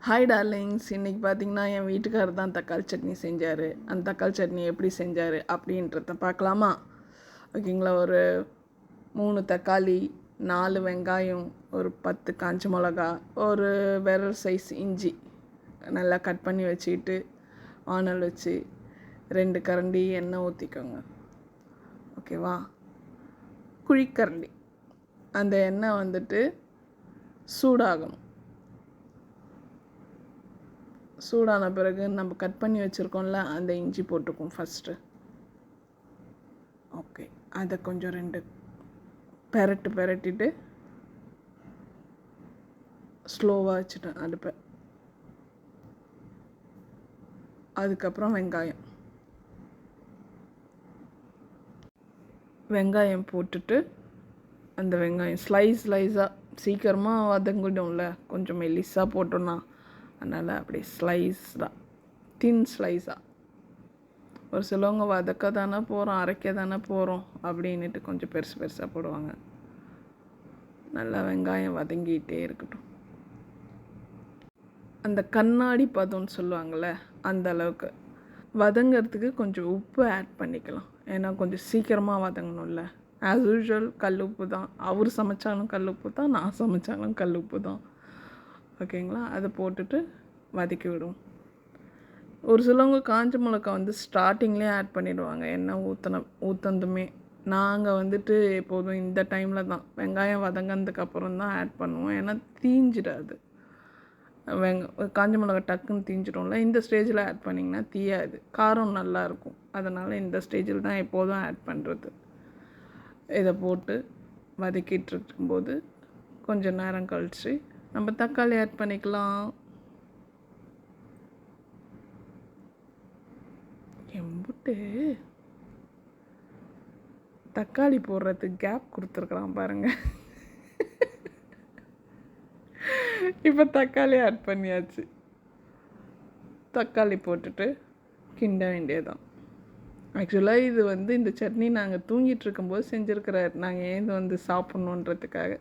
Hi darlings, இன்றைக்கி பார்த்தீங்கன்னா என் வீட்டுக்காரர் தான் தக்காளி சட்னி செஞ்சார். அந்த தக்காளி சட்னி எப்படி செஞ்சார் அப்படின்றத பார்க்கலாமா? ஓகேங்களா. ஒரு 3 தக்காளி, 4 வெங்காயம், ஒரு 10 காஞ்ச மிளகா, ஒரு விரல் சைஸ் இஞ்சி நல்லா கட் பண்ணி வச்சுக்கிட்டு வானல் வச்சு 2 கரண்டி எண்ணெய் ஊற்றிக்கோங்க. ஓகேவா? குழிக்கரண்டி. அந்த எண்ணெய் வந்துட்டு சூடாகணும். சூடான பிறகு நம்ம கட் பண்ணி வச்சுருக்கோம்ல அந்த இஞ்சி போட்டுக்கும் ஃபஸ்ட்டு. ஓகே, அதை கொஞ்சம் 2 பெரட்டிட்டு ஸ்லோவாக வச்சுட்டேன் அடுப்பை. அதுக்கப்புறம் வெங்காயம் போட்டுட்டு அந்த வெங்காயம் ஸ்லைஸாக சீக்கிரமாக வதங்கிடும்ல, கொஞ்சம் மெல்லிஸாக போட்டோன்னா. அதனால் அப்படி தின் ஸ்லைஸாக. ஒரு சிலவங்க வதக்க தானே போகிறோம், அரைக்க தானே போகிறோம் அப்படின்ட்டு கொஞ்சம் பெருசாக போடுவாங்க. நல்லா வெங்காயம் வதங்கிட்டே இருக்கட்டும். அந்த கண்ணாடி பதம்னு சொல்லுவாங்கள்ல, அந்த அளவுக்கு வதங்கிறதுக்கு கொஞ்சம் உப்பு ஆட் பண்ணிக்கலாம். ஏன்னா கொஞ்சம் சீக்கிரமாக வதங்கணும்ல. ஆஸ் யூஷுவல் கல் உப்பு தான். அவர் சமைச்சாலும் கல் உப்பு தான், நான் சமைச்சாலும் கல் உப்பு தான். ஓகேங்களா. அதை போட்டுட்டு வதக்கி விடுவோம். ஒரு சிலவங்க காஞ்ச மிளகா ஸ்டார்டிங்லேயே ஆட் பண்ணிடுவாங்க, எண்ணெய் ஊற்றுனதுமே. நாங்கள் எப்போதும் இந்த டைமில் தான், வெங்காயம் வதங்கினதுக்கப்புறம் தான் ஆட் பண்ணுவோம். ஏன்னா தீஞ்சிடாது. காஞ்ச மிளகா டக்குன்னு தீஞ்சிடும்ல. இந்த ஸ்டேஜில் ஆட் பண்ணிங்கன்னா தீயாது, காரம் நல்லாயிருக்கும். அதனால் இந்த ஸ்டேஜில் தான் எப்போதும் ஆட் பண்ணுறது. இதை போட்டு வதக்கிட்டு இருக்கும்போது கொஞ்சம் நேரம் கழித்து நம்ம தக்காளி ஆட் பண்ணிக்கலாம். எம்புட்டு தக்காளி போடுறதுக்கு கேப் கொடுத்துருக்குறான் பாருங்கள். இப்போ தக்காளி ஆட் பண்ணியாச்சு. தக்காளி போட்டுட்டு கிண்ட வேண்டியதான். ஆக்சுவலாக இது இந்த சட்னி நாங்கள் தூங்கிட்டு இருக்கும்போது செஞ்சுருக்கிறார். நாங்கள் ஏன் சாப்பிட்ணுன்றதுக்காக.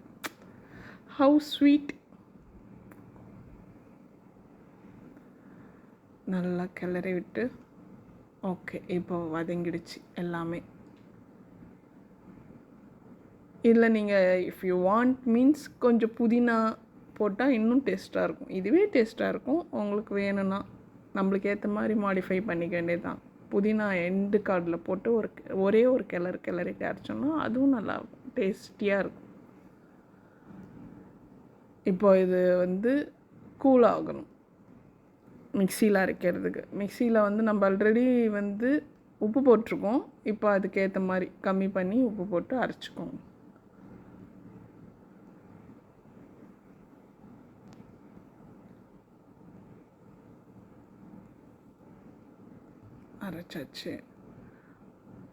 How sweet. நல்லா கிளறி விட்டு ஓகே, இப்போ வதங்கிடுச்சு எல்லாமே. இதில் நீங்கள் இஃப் யூ வாண்ட் மீன்ஸ் கொஞ்சம் புதினா போட்டால் இன்னும் டேஸ்ட்டாக இருக்கும். இதுவே டேஸ்ட்டாக இருக்கும். உங்களுக்கு வேணும்னா நம்மளுக்கு ஏற்ற மாதிரி மாடிஃபை பண்ணிக்க வேண்டியது தான். புதினா எண்டு கார்டில் போட்டு ஒரே ஒரு கிளறிட்டு அரைச்சோன்னா அதுவும் நல்லா டேஸ்டியாக இருக்கும். இப்போ இது கூல் ஆகணும். மிக்சியில் அரைக்கிறதுக்கு மிக்சியில் நம்ம ஆல்ரெடி உப்பு போட்டிருக்கோம். இப்போ அதுக்கேற்ற மாதிரி கம்மி பண்ணி உப்பு போட்டு அரைச்சிக்கோங்க. அரைச்சாச்சு.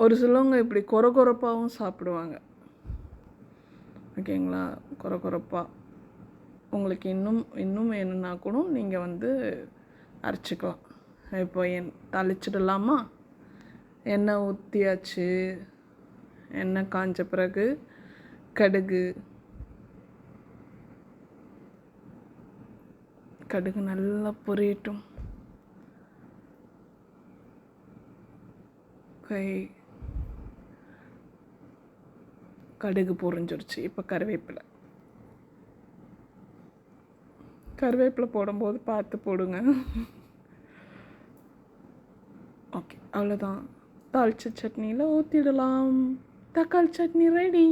ஒரு சிலவங்க இப்படி கொரப்பாகவும் சாப்பிடுவாங்க. ஓகேங்களா. கொரப்பாக உங்களுக்கு இன்னும் வேணும்னா கூட நீங்கள் அரைச்சிக்கலாம். இப்போ தாளிச்சிடலாமா? எண்ணெய் ஊற்றியாச்சு. எண்ணெய் காஞ்ச பிறகு கடுகு நல்லா பொரியட்டும். கடுகு பொரிஞ்சிருச்சு. இப்போ கருவேப்பிலை போடும்போது பார்த்து போடுங்க. ஓகே, அவ்வளோதான். தாளிச்ச சட்னியில் ஊற்றிடலாம். தக்காளி சட்னி ரெடி.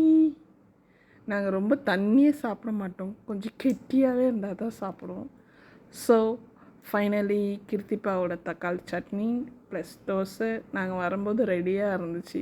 நாங்கள் ரொம்ப தண்ணியே சாப்பிட மாட்டோம், கொஞ்சம் கெட்டியாகவே இருந்தால் தான் சாப்பிடுவோம். ஸோ ஃபைனலி கிருத்திப்பாவோட தக்காளி சட்னி ப்ளஸ் தோசை நாங்கள் வரும்போது ரெடியாக இருந்துச்சு.